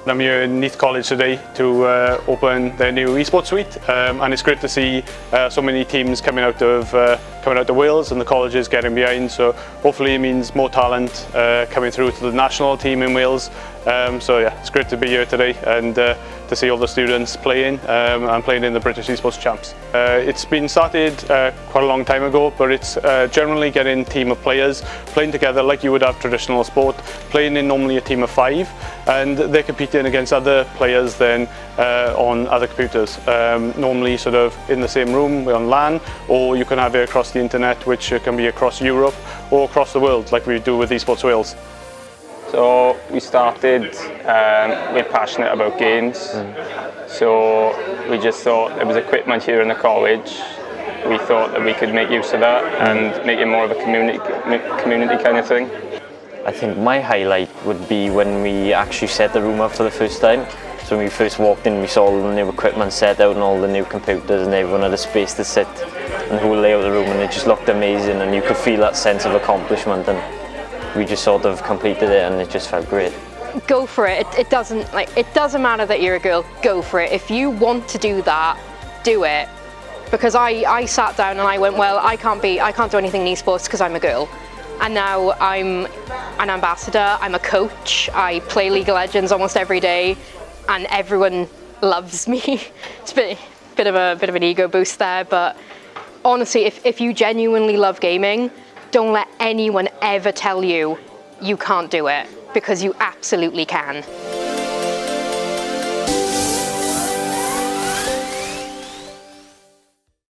I'm here in Neath College today to open their new esports suite, and it's great to see so many teams coming out of Wales and the colleges getting behind. So hopefully it means more talent coming through to the national team in Wales. So yeah, it's great to be here today and to see all the students playing and playing in the British Esports Champs. It's been started quite a long time ago, but it's generally getting a team of players playing together like you would have traditional sport, playing in normally a team of 5, and they're competing against other players then on other computers, normally sort of in the same room on LAN, or you can have it across the internet, which can be across Europe or across the world like we do with Esports Wales. So we started, we're passionate about games, so we just thought there was equipment here in the college. We thought that we could make use of that and make it more of a community kind of thing. I think my highlight would be when we actually set the room up for the first time. So when we first walked in, we saw all the new equipment set out and all the new computers, and everyone had a space to sit and the whole layout of the room, and it just looked amazing, and you could feel that sense of accomplishment, and we just sort of completed it, and it just felt great. Go for it. It doesn't matter that you're a girl. Go for it. If you want to do that, do it. Because I sat down and I went, well, I can't do anything in esports because I'm a girl. And now I'm an ambassador, I'm a coach, I play League of Legends almost every day, and everyone loves me. It's a bit of an ego boost there, but honestly, if you genuinely love gaming, don't let anyone ever tell you you can't do it, because you absolutely can.